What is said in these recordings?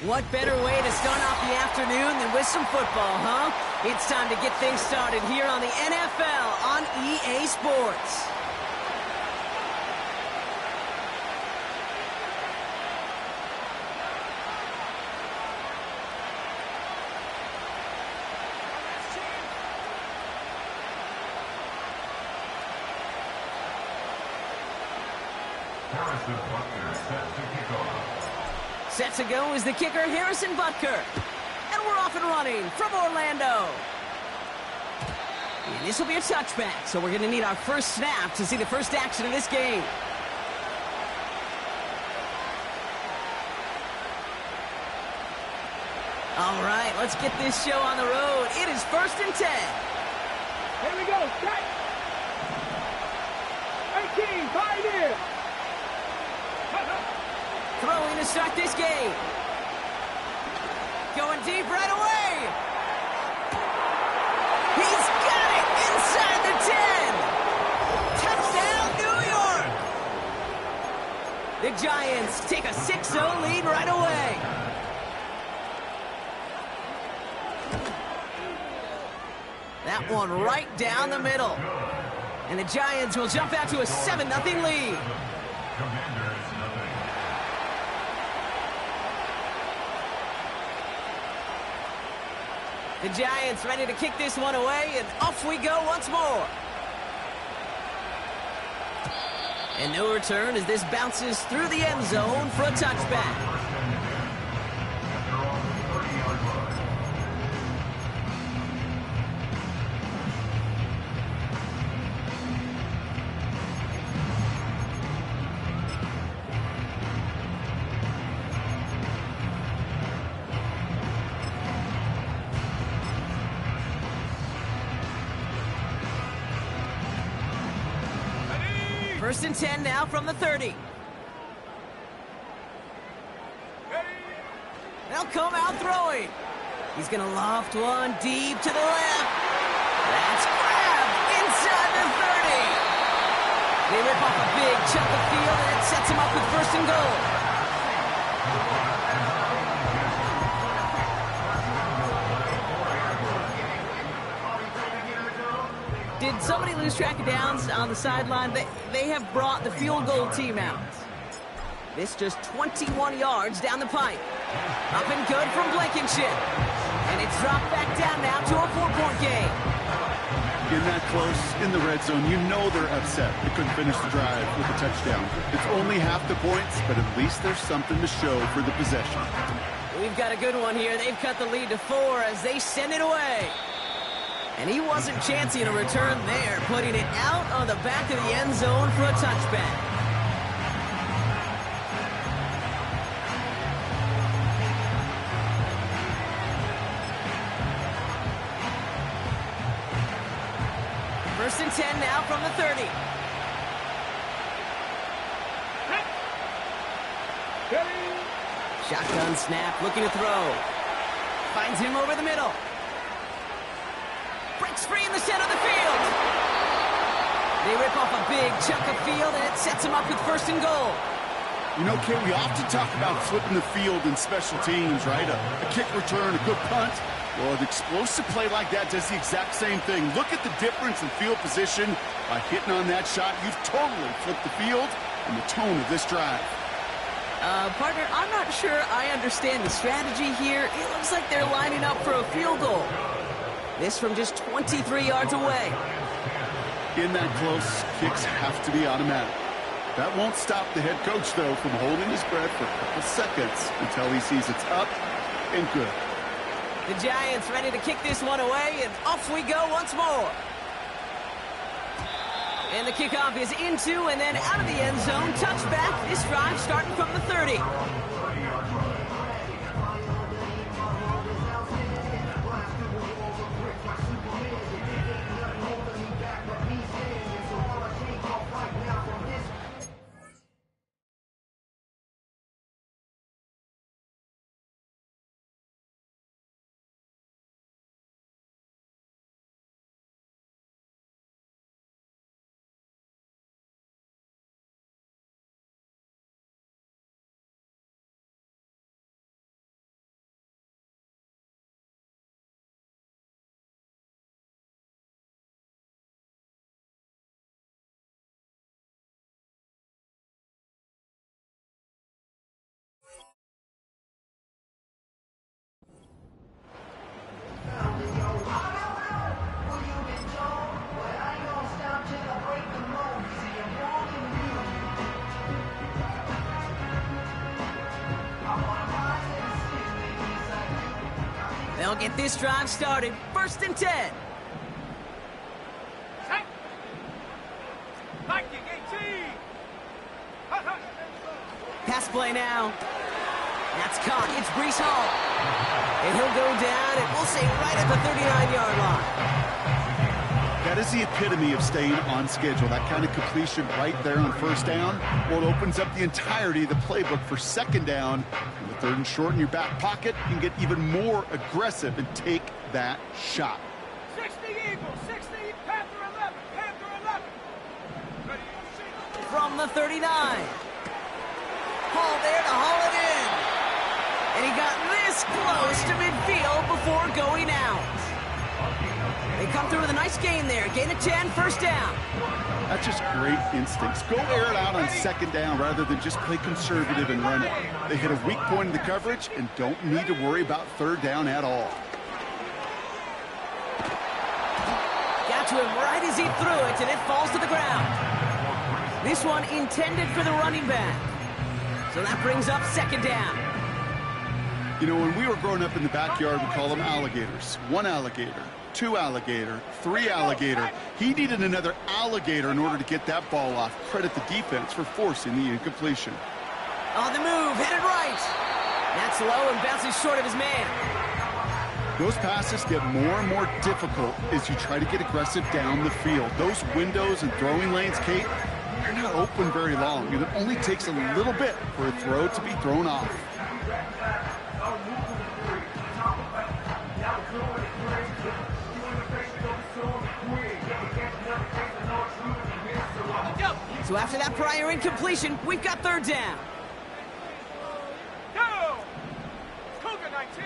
What better way to start off the afternoon than with some football, huh? It's time to get things started here on the NFL on EA Sports. Set to go is the kicker, Harrison Butker. And we're off and running from Orlando. And this will be a touchback, so we're going to need our first snap to see the first action of this game. All right, let's get this show on the road. It is 1st and 10. Here we go, set. 18, pioneer. Throwing to start this game. Going deep right away. He's got it inside the 10. Touchdown, New York. The Giants take a 6-0 lead right away. That one right down the middle. And the Giants will jump out to a 7-0 lead. The Giants ready to kick this one away, and off we go once more. And no return as this bounces through the end zone for a touchback. First and 10 now from the 30. They'll come out throwing. He's going to loft one deep to the left. That's grabbed inside the 30. They rip off a big chunk of field, and it sets him up with 1st and goal. Did somebody lose track of downs on the sideline? They have brought the field goal team out. This just 21 yards down the pipe. Up and good from Blankenship. And it's dropped back down now to a 4-point game. Getting that close in the red zone, you know they're upset. They couldn't finish the drive with a touchdown. It's only half the points, but at least there's something to show for the possession. We've got a good one here. They've cut the lead to 4 as they send it away. And he wasn't chancing a return there, putting it out on the back of the end zone for a touchback. First and 10 now from the 30. Shotgun snap, looking to throw. Finds him over the middle. Breaks free in the center of the field. They rip off a big chunk of field, and it sets him up with 1st and goal. You know, Kay, we often talk about flipping the field in special teams, right? A kick return, a good punt. Well, an explosive play like that does the exact same thing. Look at the difference in field position. By hitting on that shot, you've totally flipped the field and the tone of this drive. Partner, I'm not sure I understand the strategy here. It looks like they're lining up for a field goal. This from just 23 yards away. In that close, kicks have to be automatic. That won't stop the head coach, though, from holding his breath for a couple seconds until he sees it's up and good. The Giants ready to kick this one away, and off we go once more. And the kickoff is into and then out of the end zone. Touchback. This drive starting from the 30. They'll get this drive started. 1st and 10. Pass play now. That's caught. It's Breece Hall. And he'll go down, and we'll say right at the 39-yard line. That is the epitome of staying on schedule. That kind of completion right there on 1st down. Well, it opens up the entirety of the playbook for 2nd down. And the 3rd and short in your back pocket, you can get even more aggressive and take that shot. 60 Eagles, 60 Panther 11, Panther 11. From the 39. Hall there to haul it in. And he got this close to midfield before going out. They come through with a nice gain there. Gain of 10, 1st down. That's just great instincts. Go air it out on 2nd down rather than just play conservative and run it. They hit a weak point in the coverage and don't need to worry about 3rd down at all. Got to him right as he threw it, and it falls to the ground. This one intended for the running back. So that brings up 2nd down. You know, when we were growing up in the backyard, we call them alligators. 1 alligator, 2 alligator, 3 alligator. He needed another alligator in order to get that ball off. Credit the defense for forcing the incompletion. On the move, headed right. That's low and bounces short of his man. Those passes get more and more difficult as you try to get aggressive down the field. Those windows and throwing lanes, Kate, they're not open very long, and it only takes a little bit for a throw to be thrown off. So after that prior incompletion, we've got 3rd down. Go! Cougar 19.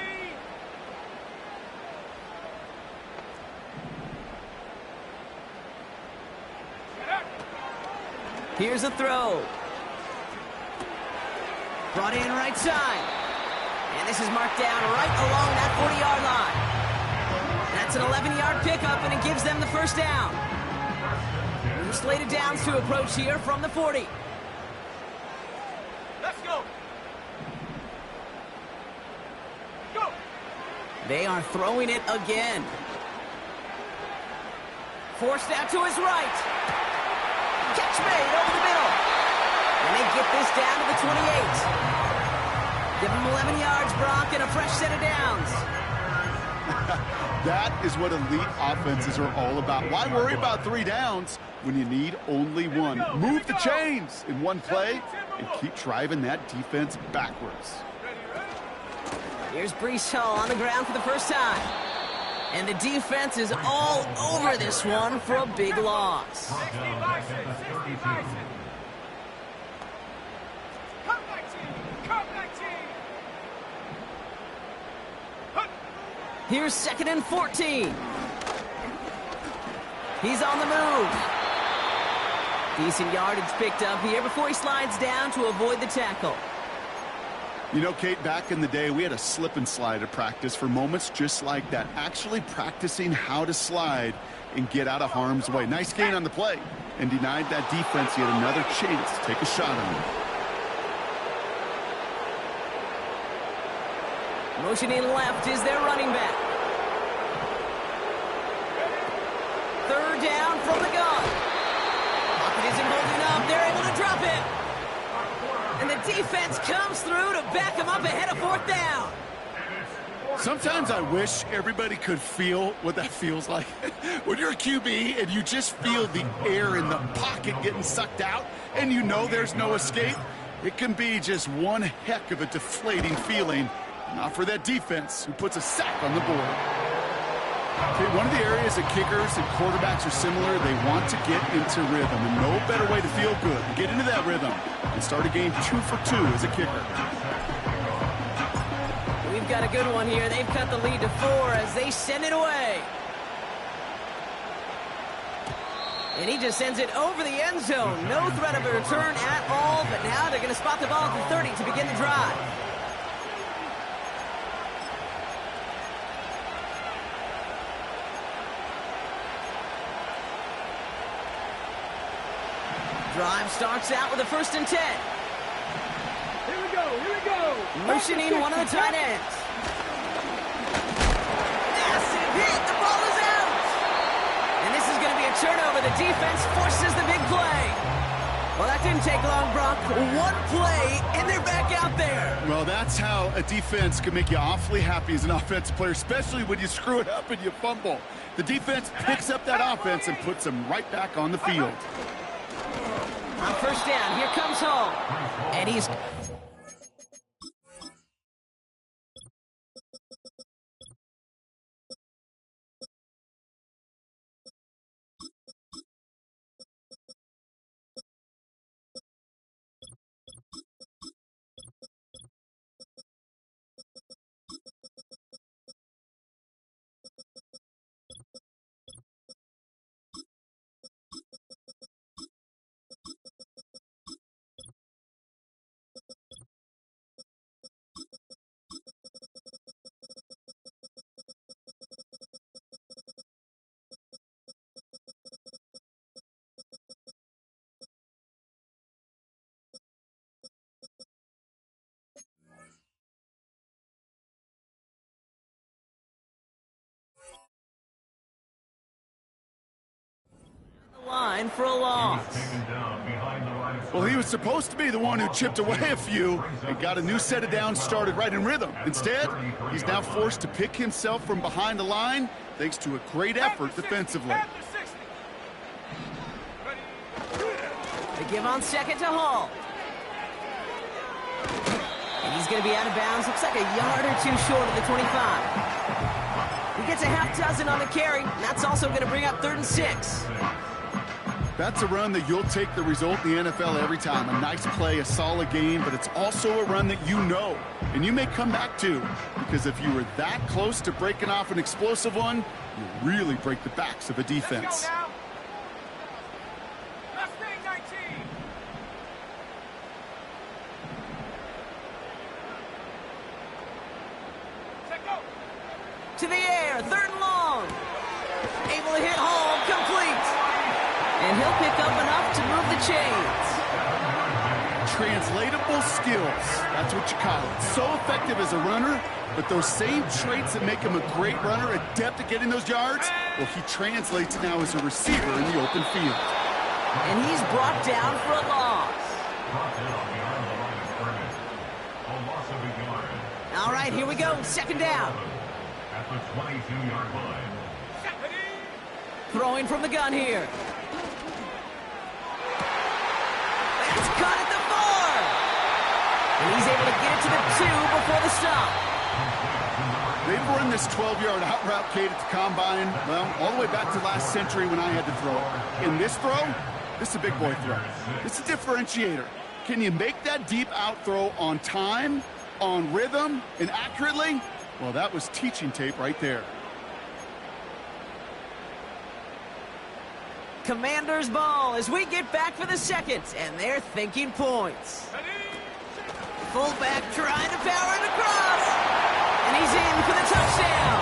Here's a throw. Brought in right side. And this is marked down right along that 40-yard line. That's an 11-yard pickup, and it gives them the 1st down. New slated downs to approach here from the 40. Let's go. Go. They are throwing it again. Forced out to his right. Catch made over the middle. And they get this down to the 28. Give them 11 yards, Brock, and a fresh set of downs. That is what elite offenses are all about. Why worry about 3 downs when you need only 1? Move the chains in one play and keep driving that defense backwards. Here's Breece Hall on the ground for the 1st time. And the defense is all over this one for a big loss. 60 Bison, 60 Bison. Come 19, come 19. Here's 2nd and 14. He's on the move. Decent yardage picked up here before he slides down to avoid the tackle. You know, Kate, back in the day, we had a slip and slide at practice for moments just like that. Actually practicing how to slide and get out of harm's way. Nice gain on the play and denied that defense yet another chance to take a shot on him. Motioning left is their running back. 3rd down from the gun. Pocket isn't holding up. They're able to drop it. And the defense comes through to back him up ahead of 4th down. Sometimes I wish everybody could feel what that feels like. When you're a QB and you just feel the air in the pocket getting sucked out and you know there's no escape, it can be just one heck of a deflating feeling. Not for that defense who puts a sack on the board. Okay, one of the areas that kickers and quarterbacks are similar, they want to get into rhythm. And no better way to feel good, get into that rhythm, and start a game 2 for 2 as a kicker. We've got a good one here. They've cut the lead to 4 as they send it away. And he just sends it over the end zone. No threat of a return at all, but now they're going to spot the ball at the 30 to begin the drive. Drive starts out with a 1st and 10. Here we go, here we go. Motioning one of the tight ends. a turnover. The defense forces the big play. Well, that didn't take long, Brock. One play, and they're back out there. Well, that's how a defense can make you awfully happy as an offensive player, especially when you screw it up and you fumble. The defense picks up that offense and puts them right back on the field. On first down, here comes Hall. And he's... line for a loss. Well, he was supposed to be the one who chipped away a few and got a new set of downs started right in rhythm. Instead, he's now forced to pick himself from behind the line thanks to a great effort defensively. They give on second to Hall. And he's going to be out of bounds. Looks like a yard or two short of the 25. He gets a half dozen on the carry. And that's also going to bring up 3rd and 6. That's a run that you'll take the result in the NFL every time. A nice play, a solid game, but it's also a run that you know. And you may come back to, because if you were that close to breaking off an explosive one, you really break the backs of a defense. To the air, 3rd and long. Able to hit Hall, complete. And he'll pick up enough to move the chains. Translatable skills, that's what you call it. So effective as a runner, but those same traits that make him a great runner, adept at getting those yards, well, he translates it now as a receiver in the open field. And he's brought down for a loss. All right, here we go, 2nd down. At the 22-yard line. Throwing from the gun here. That's caught at the 4. And he's able to get it to the 2 before the stop. They've run this 12-yard out route, Kate, at the combine, well, all the way back to last century when I had to throw. In this throw, this is a big boy throw. It's a differentiator. Can you make that deep out throw on time, on rhythm, and accurately? Well, that was teaching tape right there. Commanders ball as we get back for the 2nd, and they're thinking points. Fullback trying to power it across, and he's in for the touchdown.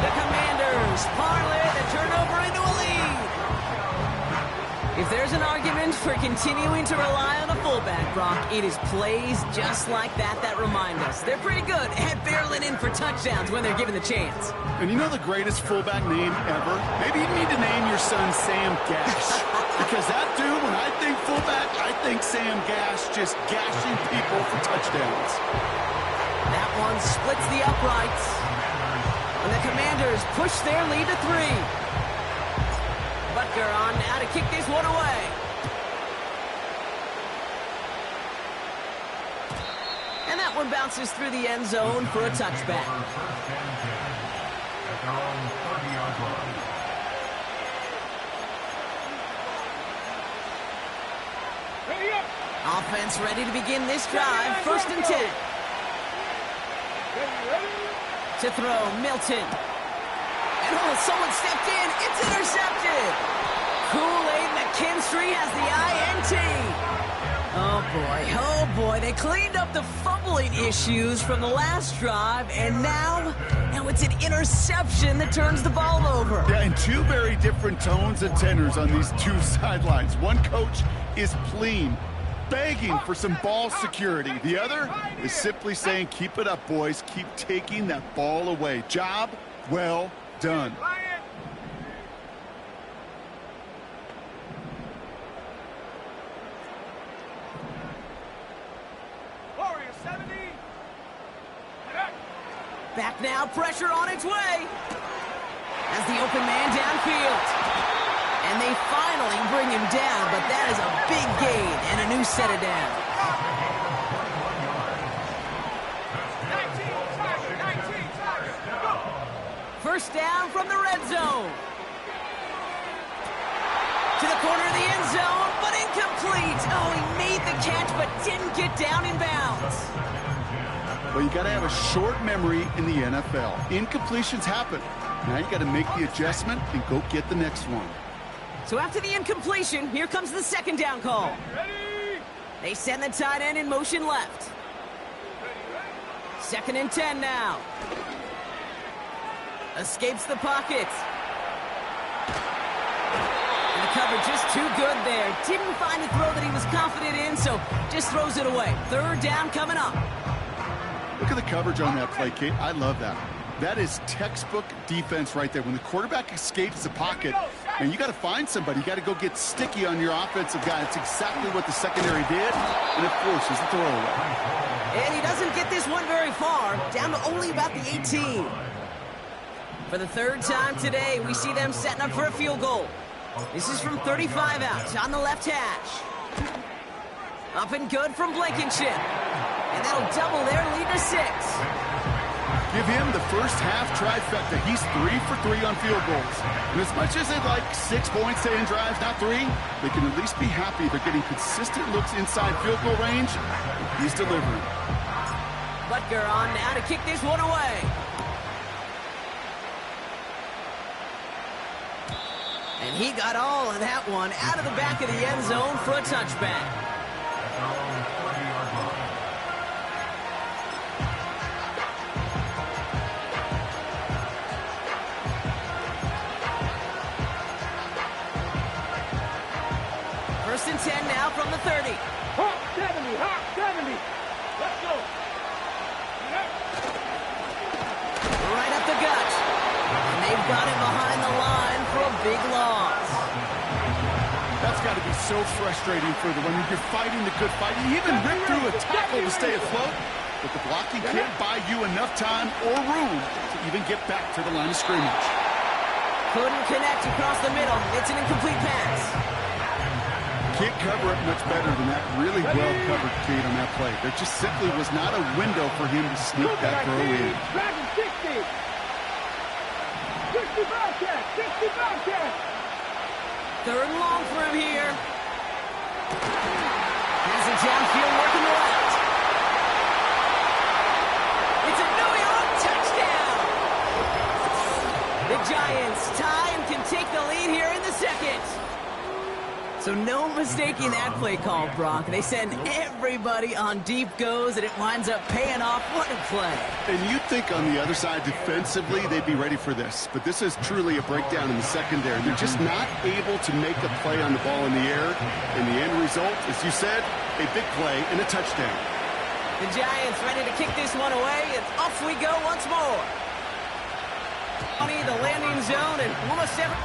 The Commanders parlay the turnover into a lead. If there's an argument for continuing to rely on a fullback, Brock, it is plays just like that that remind us. They're pretty good at barreling in for touchdowns when they're given the chance. And you know the greatest fullback name ever? Maybe you need to name your son Sam Gash. Because that dude, when I think fullback, I think Sam Gash just gashing people for touchdowns. That one splits the uprights. And the Commanders push their lead to 3. Butker on now to kick this one away. And that one bounces through the end zone for a touchback. Offense ready to begin this drive. 1st and 10. To throw, Milton. And oh, someone stepped in. It's intercepted. Kool-Aid McKinstry has the INT. Oh boy. They cleaned up the fumbling issues from the last drive, and now it's an interception that turns the ball over. Yeah, and 2 very different tones and tenors on these 2 sidelines. One coach is pleading, begging for some ball security. The other is simply saying, keep it up, boys. Keep taking that ball away. Job well done. Back now, pressure on its way. As the open man downfield. And they finally bring him down, but that is a big gain and a new set of downs. 19 Tigers, go! First down from the red zone. To the corner of the end zone, but incomplete. Oh, he made the catch, but didn't get down in bounds. Well, you got to have a short memory in the NFL. Incompletions happen. Now you got to make the adjustment and go get the next one. So after the incompletion, here comes the second down call. Ready? They send the tight end in motion left. Second and 10 now. Escapes the pocket. And the coverage just too good there. Didn't find a throw that he was confident in, so just throws it away. Third down coming up. Look at the coverage on that play, Kate. I love that. That is textbook defense right there. When the quarterback escapes the pocket, and you got to find somebody. You got to go get sticky on your offensive guy. It's exactly what the secondary did, and it forces the throwaway. And he doesn't get this one very far, down to only about the 18. For the third time today, we see them setting up for a field goal. This is from 35 out on the left hash. Up and good from Blankenship. And that'll double their lead to 6. Give him the first half trifecta. He's 3 for 3 on field goals. And as much as they'd like 6 points to end drives, not 3, they can at least be happy they're getting consistent looks inside field goal range. He's delivering. Butker on now to kick this one away. And he got all of that one out of the back of the end zone for a touchback. First and 10 now from the 30. Hawk 70, Hawk 70. Let's go. Right up the gut. And they've got him behind the line for a big loss. That's got to be so frustrating for them. I mean, you're fighting the good fight. You even ripped through a tackle to stay afloat, but the blocking can't buy you enough time or room to even get back to the line of scrimmage. Couldn't connect across the middle. It's an incomplete pass. Can't cover it much better than that. Really well covered, Kate, on that play. There just simply was not a window for him to sneak that throw in. Dragon 60. 60 Bobcat, 60 Bobcat. Third and long for him here. Has it downfield working the left. It's a New York touchdown. The Giants tie and can take the lead here in the second. So no mistaking that play call, Brock. They send everybody on deep goes, and it winds up paying off. What a play. And you'd think on the other side, defensively, they'd be ready for this. But this is truly a breakdown in the secondary. They're just not able to make a play on the ball in the air. And the end result, as you said, a big play and a touchdown. The Giants ready to kick this one away, and off we go once more. The landing zone, and almost every...